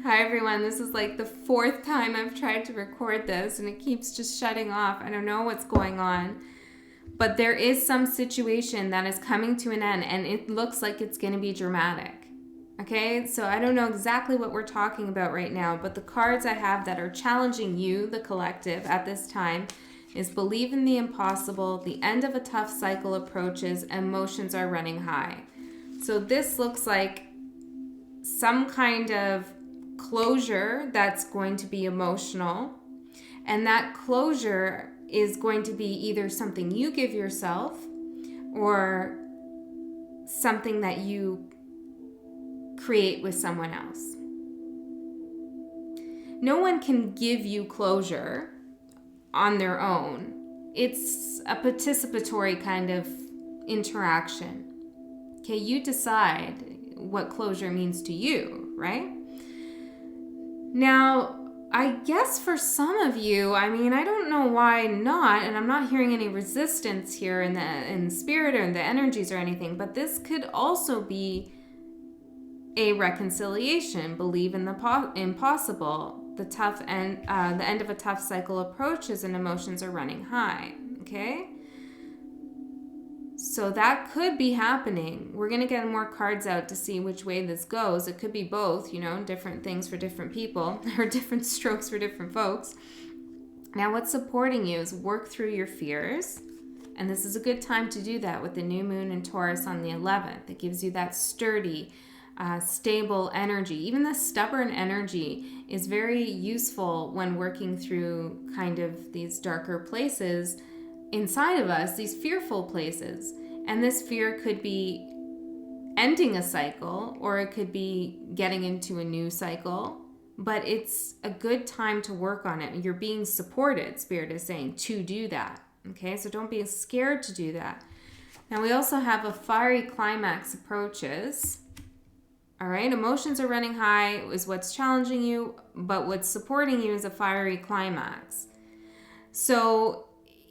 Hi everyone, this is like the fourth time I've tried to record this and it keeps just shutting off. I don't know what's going on. But there is some situation that is coming to an end and it looks like it's going to be dramatic. Okay, so I don't know exactly what we're talking about right now, but the cards I have that are challenging you, the collective, at this time is believe in the impossible, the end of a tough cycle approaches, emotions are running high. So this looks like some kind of closure that's going to be emotional, and that closure is going to be either something you give yourself or something that you create with someone else. No one can give you closure on their own. It's a participatory kind of interaction. Okay, you decide what closure means to you, right? Now, I guess for some of you, I mean, I don't know why not, and I'm not hearing any resistance here in the spirit or in the energies or anything, but this could also be a reconciliation. Believe in the impossible. The end of a tough cycle approaches and emotions are running high. Okay? So that could be happening. We're going to get more cards out to see which way this goes. It could be both, different things for different people or different strokes for different folks. Now, what's supporting you is work through your fears. And this is a good time to do that with the new moon in Taurus on the 11th. It gives you that sturdy, stable energy. Even the stubborn energy is very useful when working through kind of these darker places inside of us, these fearful places. And this fear could be ending a cycle or it could be getting into a new cycle, but it's a good time to work on it. You're being supported, Spirit is saying, to do that. Okay, so don't be scared to do that. Now we also have a fiery climax approaches. All right, emotions are running high is what's challenging you, but what's supporting you is a fiery climax. So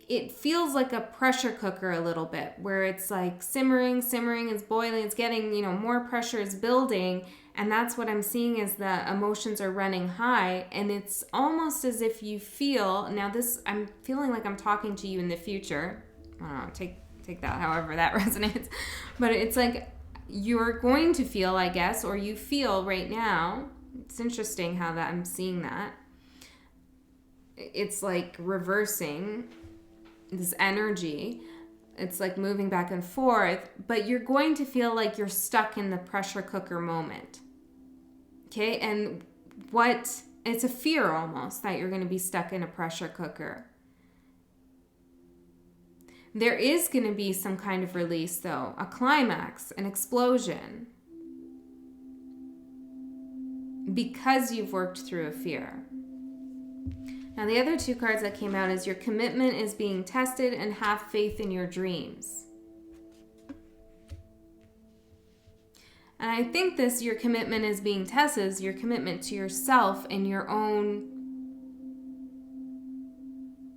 it feels like a pressure cooker a little bit, where it's like simmering, it's boiling, it's getting, more pressure is building. And that's what I'm seeing is the emotions are running high. And it's almost as if you feel, now this, I'm feeling like I'm talking to you in the future. I don't know, take that however that resonates. But it's like you're going to feel, I guess, or you feel right now. It's interesting how that I'm seeing that. It's like reversing this energy. It's like moving back and forth, but you're going to feel like you're stuck in the pressure cooker moment. Okay, and it's a fear almost that you're going to be stuck in a pressure cooker. There is going to be some kind of release though, a climax, an explosion, because you've worked through a fear. Now, the other two cards that came out is your commitment is being tested and have faith in your dreams. And I think your commitment is being tested is your commitment to yourself and your own,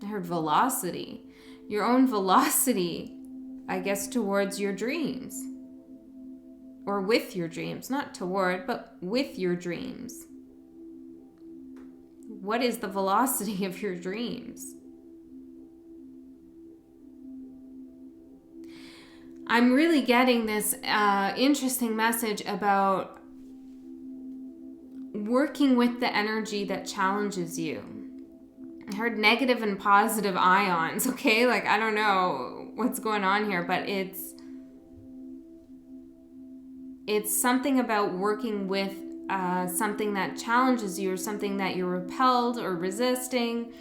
I heard velocity. Your own velocity, I guess, towards your dreams. Or with your dreams. Not toward, but with your dreams. What is the velocity of your dreams? I'm really getting this interesting message about working with the energy that challenges you. I heard negative and positive ions, okay? Like, I don't know what's going on here, but it's something about working with something that challenges you or something that you're repelled or resisting.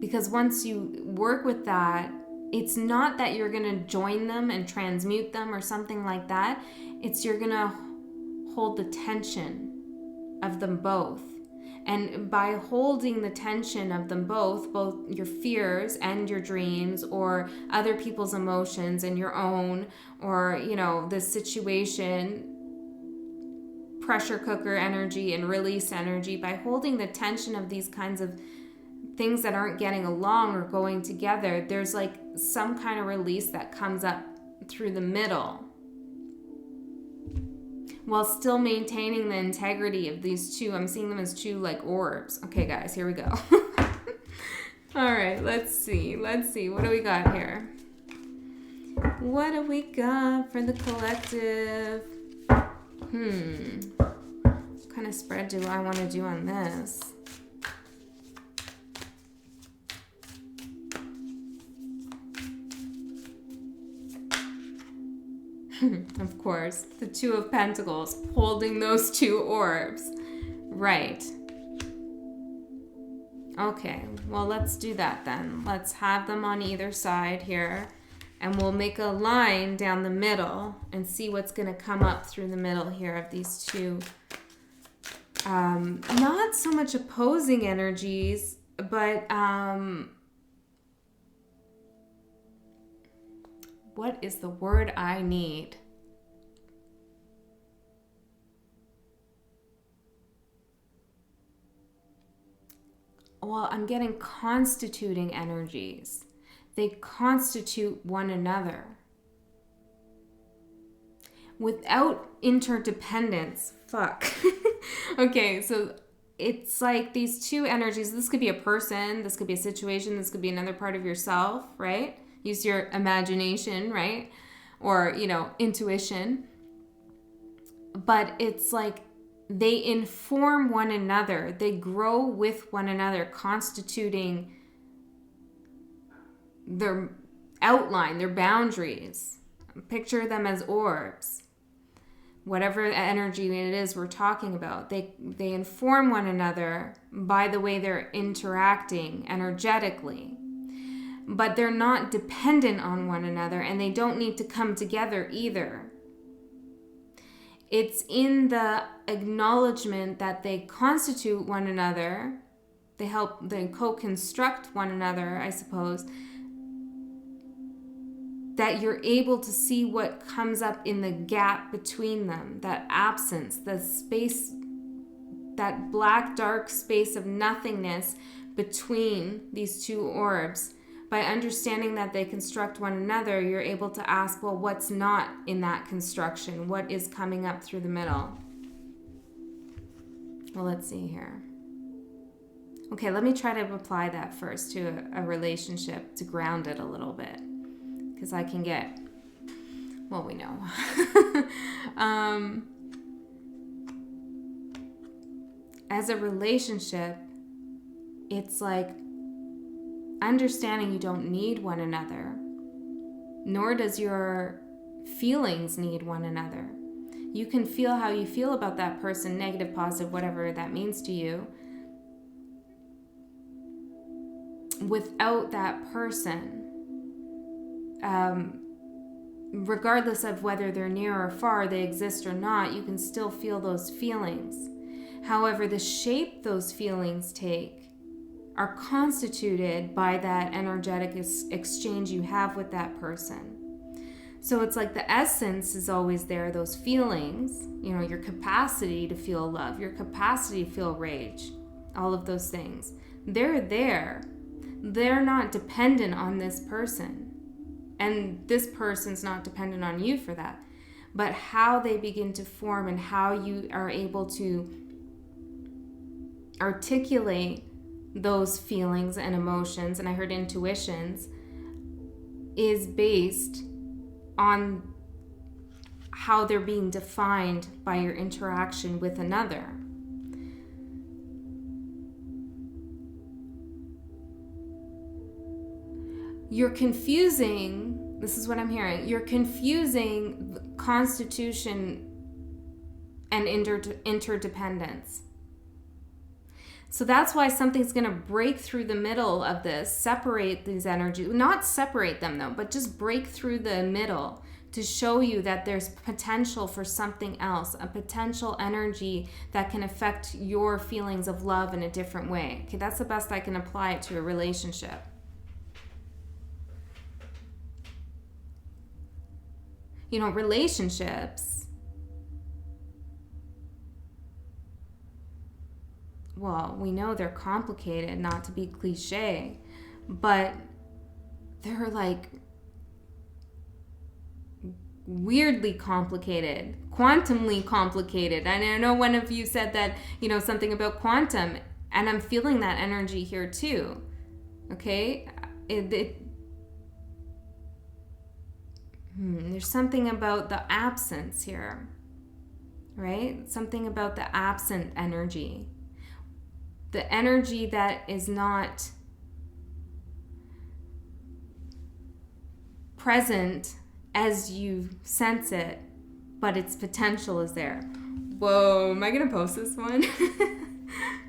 Because once you work with that, it's not that you're going to join them and transmute them or something like that. It's you're going to hold the tension of them both. And by holding the tension of them both your fears and your dreams or other people's emotions and your own, or, this situation, pressure cooker energy and release energy, by holding the tension of these kinds of things that aren't getting along or going together, there's like some kind of release that comes up through the middle. while still maintaining the integrity of these two. I'm seeing them as two like orbs. Okay, guys, here we go. All right, let's see. What do we got here? What do we got for the collective? What kind of spread do I want to do on this? Of course, the Two of Pentacles holding those two orbs. Right. Okay, well, let's do that then. Let's have them on either side here, and we'll make a line down the middle and see what's going to come up through the middle here of these two. Not so much opposing energies, but what is the word I need? Well, I'm getting constituting energies. They constitute one another. Without interdependence, fuck. Okay, so it's like these two energies. This could be a person, this could be a situation, this could be another part of yourself, right? Use your imagination, right? Or, intuition. But it's like they inform one another. They grow with one another, constituting their outline, their boundaries. Picture them as orbs. Whatever energy it is we're talking about, they inform one another by the way they're interacting energetically. But they're not dependent on one another, and they don't need to come together either. It's in the acknowledgement that they constitute one another, they co-construct one another, I suppose, that you're able to see what comes up in the gap between them, that absence, the space, that black, dark space of nothingness between these two orbs. By understanding that they construct one another, you're able to ask, well, what's not in that construction? What is coming up through the middle? Well, let's see here. Okay, let me try to apply that first to a relationship to ground it a little bit. Because I can get, well, we know. As a relationship, it's like understanding you don't need one another, nor does your feelings need one another. You can feel how you feel about that person, negative, positive, whatever that means to you, without that person. Regardless of whether they're near or far, they exist or not, you can still feel those feelings. However, the shape those feelings take are constituted by that energetic exchange you have with that person. So it's like the essence is always there, those feelings, your capacity to feel love, your capacity to feel rage, all of those things. They're there. They're not dependent on this person. And this person's not dependent on you for that. But how they begin to form and how you are able to articulate those feelings and emotions, and I heard intuitions, is based on how they're being defined by your interaction with another. You're confusing, this is what I'm hearing, you're confusing constitution and interdependence. So that's why something's going to break through the middle of this, separate these energies, not separate them though, but just break through the middle to show you that there's potential for something else, a potential energy that can affect your feelings of love in a different way. Okay, that's the best I can apply it to a relationship. Relationships, well, we know they're complicated, not to be cliche, but they're like weirdly complicated, quantumly complicated. And I know one of you said that, something about quantum, and I'm feeling that energy here too. Okay? There's something about the absence here, right? Something about the absent energy. The energy that is not present as you sense it, but its potential is there. Whoa, am I going to post this one?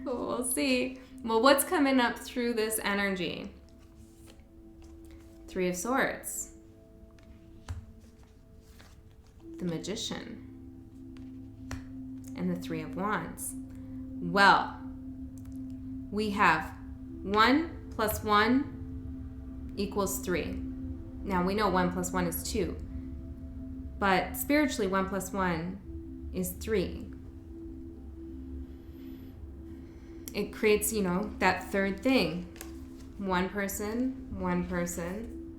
We'll see. Well, what's coming up through this energy? Three of Swords. The Magician. And the Three of Wands. Well, we have 1 + 1 = 3. Now, we know 1 + 1 is 2. But spiritually, 1 + 1 is 3. It creates, that third thing. One person,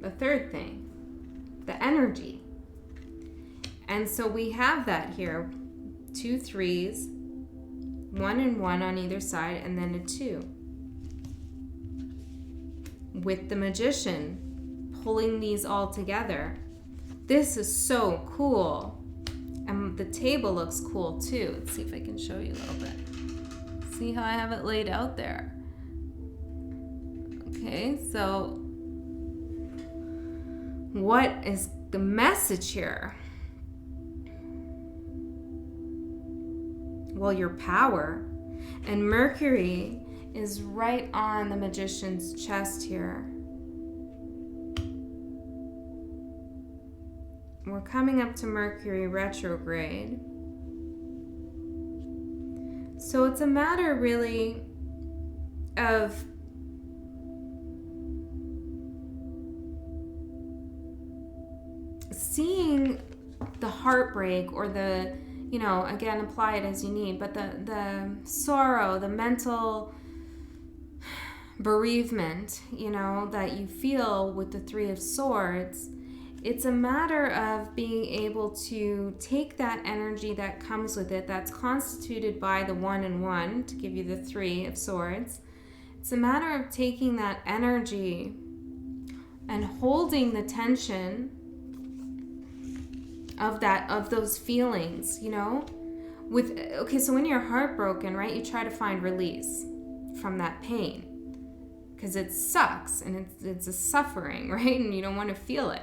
the third thing. The energy. And so we have that here. 2 3s, 1 and 1 on either side, and then a 2. With the Magician pulling these all together. This is so cool. And the table looks cool too. Let's see if I can show you a little bit. See how I have it laid out there? Okay, so what is the message here? Well, your power. And Mercury is right on the Magician's chest here. We're coming up to Mercury retrograde. So it's a matter really of seeing the heartbreak or the, again, apply it as you need, but the sorrow, the mental bereavement, that you feel with the Three of Swords. It's a matter of being able to take that energy that comes with it, that's constituted by the 1 and 1, to give you the Three of Swords. It's a matter of taking that energy and holding the tension of those feelings, so when you're heartbroken, right, you try to find release from that pain because it sucks and it's a suffering, right, and you don't want to feel it.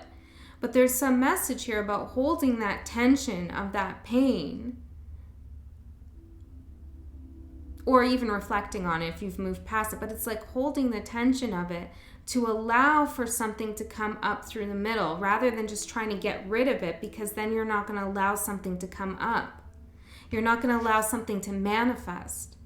But there's some message here about holding that tension of that pain, or even reflecting on it if you've moved past it. But it's like holding the tension of it to allow for something to come up through the middle rather than just trying to get rid of it, because then you're not going to allow something to come up. You're not going to allow something to manifest.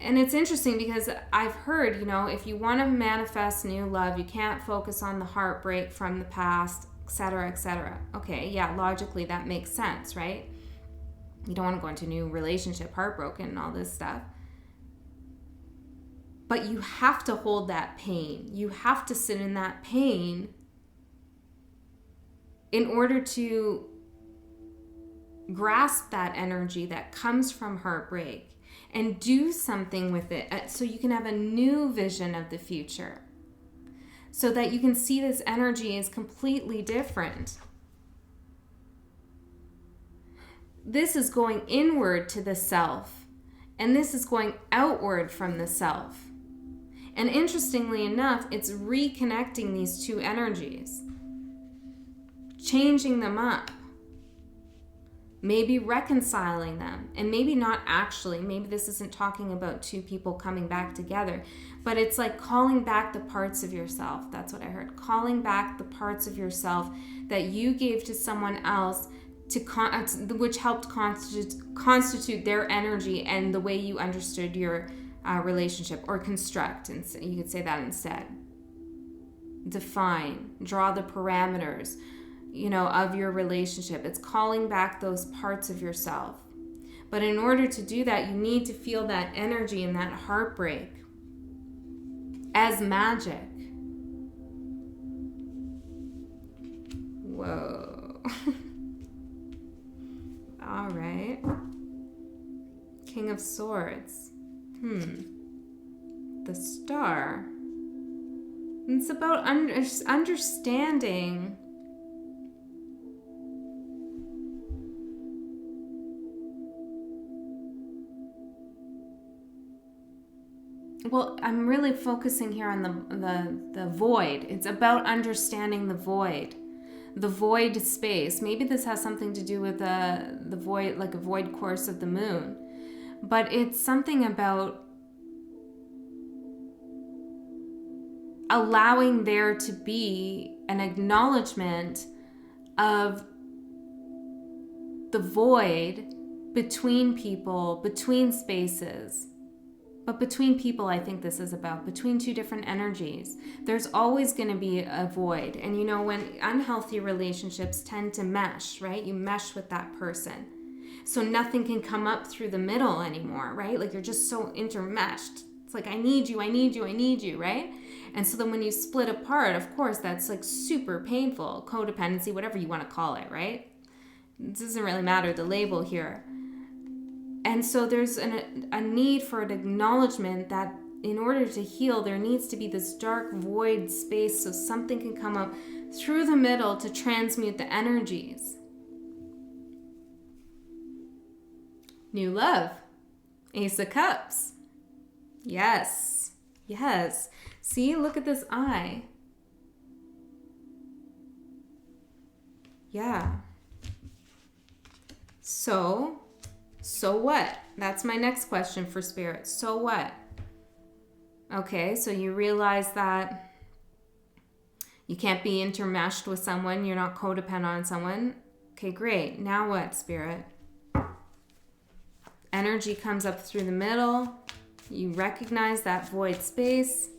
And it's interesting because I've heard, if you want to manifest new love, you can't focus on the heartbreak from the past, etc., etc. Okay, yeah, logically that makes sense, right? You don't want to go into a new relationship heartbroken and all this stuff. But you have to hold that pain. You have to sit in that pain in order to grasp that energy that comes from heartbreak and do something with it so you can have a new vision of the future, so that you can see this energy as completely different. This is going inward to the self, and this is going outward from the self. And interestingly enough, it's reconnecting these two energies, changing them up. Maybe reconciling them, and maybe not actually. Maybe this isn't talking about two people coming back together, but it's like calling back the parts of yourself. That's what I heard. Calling back the parts of yourself that you gave to someone else, which helped constitute their energy and the way you understood your relationship, or construct, and you could say that instead. Define, draw the parameters, of your relationship. It's calling back those parts of yourself. But in order to do that, you need to feel that energy and that heartbreak as magic. Whoa. right. King of Swords. The Star. It's about understanding. Well, I'm really focusing here on the void. It's about understanding the void space. Maybe this has something to do with the void, like a void course of the moon. But it's something about allowing there to be an acknowledgement of the void between people, between spaces. But between people, I think this is about, between two different energies. There's always going to be a void. And you know, when unhealthy relationships tend to mesh, right? You mesh with that person. So nothing can come up through the middle anymore, right? Like you're just so intermeshed. It's like, I need you, I need you, I need you, right? And so then when you split apart, of course, that's like super painful. Codependency, whatever you want to call it, right? It doesn't really matter the label here. And so there's a need for an acknowledgement that in order to heal, there needs to be this dark void space so something can come up through the middle to transmute the energies. New love. Ace of Cups. Yes. Yes. See, look at this eye. Yeah. So what? That's my next question for Spirit. So what? Okay, so you realize that you can't be intermeshed with someone. You're not codependent on someone. Okay, great. Now what, Spirit? Energy comes up through the middle. You recognize that void space.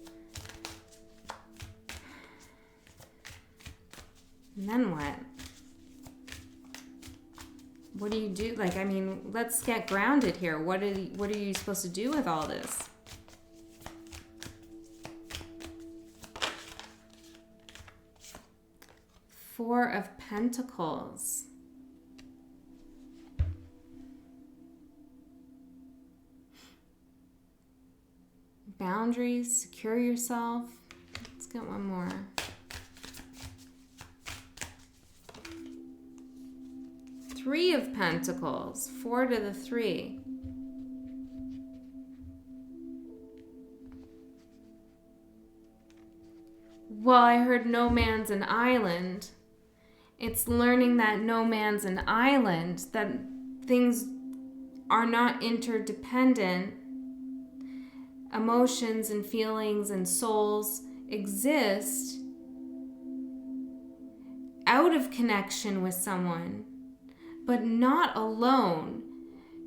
And then what? What do you do? Like, I mean, let's get grounded here. What are you supposed to do with all this? Four of Pentacles. Boundaries, secure yourself. Let's get one more. Three of Pentacles, 4 to the 3. Well, I heard no man's an island. It's learning that no man's an island, that things are not interdependent. Emotions and feelings and souls exist out of connection with someone, but not alone.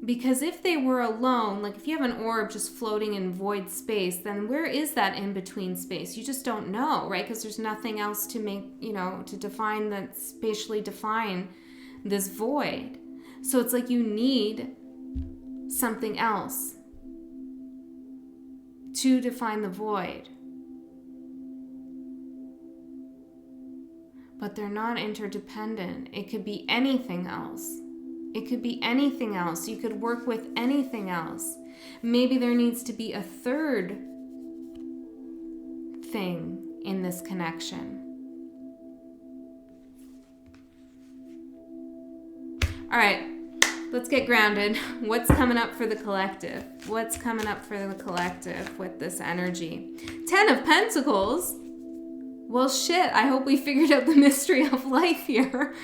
Because if they were alone, like if you have an orb just floating in void space, then where is that in-between space? You just don't know, right? Because there's nothing else to make, to define that, spatially define this void. So it's like you need something else to define the void. But they're not interdependent. It could be anything else. It could be anything else. You could work with anything else. Maybe there needs to be a third thing in this connection. All right, let's get grounded. What's coming up for the collective? What's coming up for the collective with this energy? 10 of Pentacles. Well, shit, I hope we figured out the mystery of life here,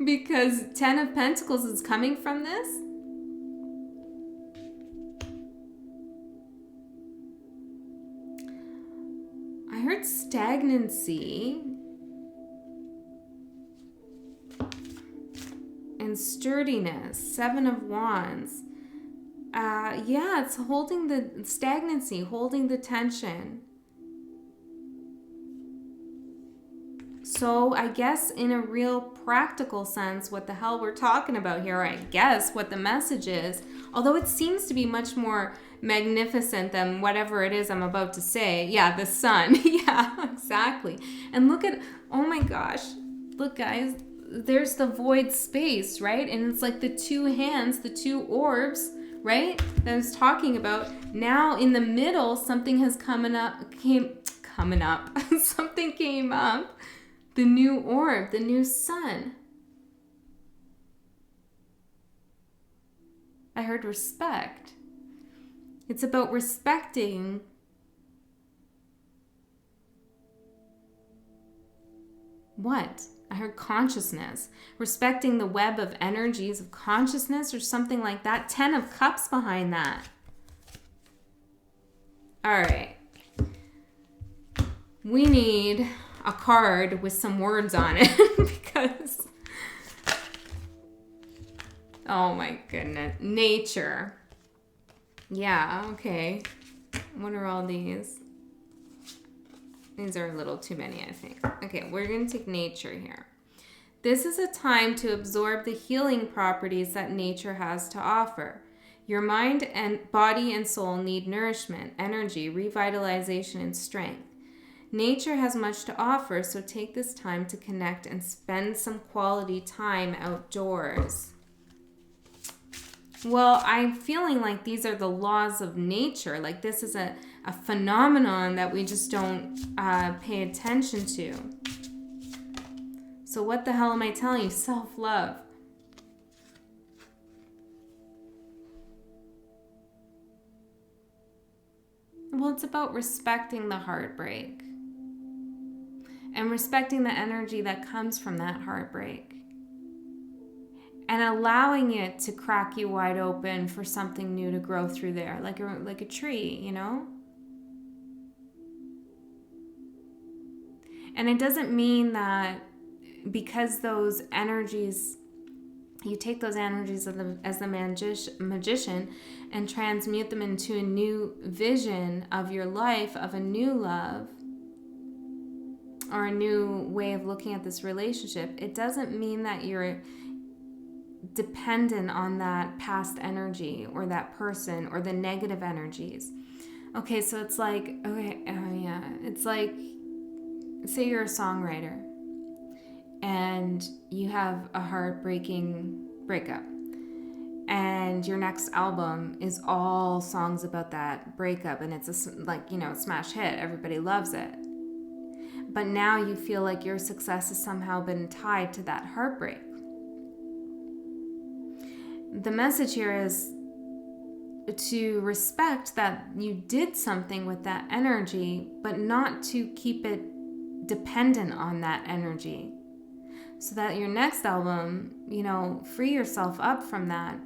because 10 of Pentacles is coming from this. I heard stagnancy and sturdiness. 7 of Wands. Yeah, it's holding the stagnancy, holding the tension. So I guess in a real practical sense, what the hell we're talking about here, I guess what the message is, although it seems to be much more magnificent than whatever it is I'm about to say. Yeah, the sun. Yeah, exactly. And look at, oh my gosh, look guys, there's the void space, right? And it's like the two hands, the two orbs, right? That I was talking about. Now in the middle, something has coming up. Something came up. The new orb, the new sun. I heard respect. It's about respecting what? I heard consciousness. Respecting the web of energies of consciousness or something like that. 10 of Cups behind that. All right. We need a card with some words on it because, oh my goodness. Nature. Yeah, okay. What are all these? These are a little too many, I think. Okay, we're going to take nature here. This is a time to absorb the healing properties that nature has to offer. Your mind and body and soul need nourishment, energy, revitalization, and strength. Nature has much to offer, so take this time to connect and spend some quality time outdoors. Well, I'm feeling like these are the laws of nature. Like this is a phenomenon that we just don't pay attention to. So what the hell am I telling you? Self-love. Well, it's about respecting the heartbreak. And respecting the energy that comes from that heartbreak. And allowing it to crack you wide open for something new to grow through there. Like a tree, you know? And it doesn't mean that because those energies, you take those energies as the magician and transmute them into a new vision of your life, of a new love, or a new way of looking at this relationship. It doesn't mean that you're dependent on that past energy or that person or the negative energies. Okay, so it's like, it's like, say you're a songwriter and you have a heartbreaking breakup and your next album is all songs about that breakup and it's a smash hit. Everybody loves it. But now you feel like your success has somehow been tied to that heartbreak. The message here is to respect that you did something with that energy, but not to keep it dependent on that energy. So that your next album, free yourself up from that.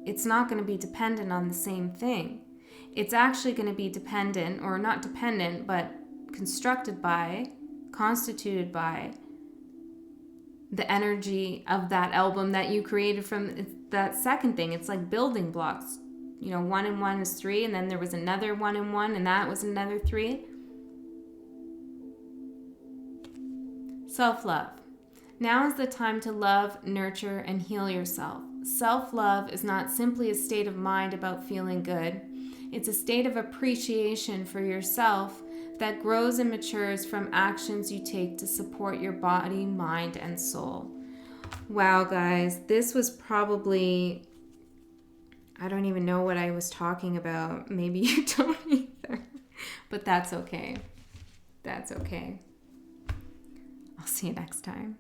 It's not going to be dependent on the same thing. It's actually going to be dependent, or not dependent, but constituted by the energy of that album that you created from that second thing. It's like building blocks. 1 and 1 is 3, and then there was another 1 and 1, and that was another 3. Self-love. Now is the time to love, nurture, and heal yourself. Self-love is not simply a state of mind about feeling good. It's a state of appreciation for yourself that grows and matures from actions you take to support your body, mind, and soul. Wow, guys, this was probably, I don't even know what I was talking about. Maybe you don't either, but that's okay. That's okay. I'll see you next time.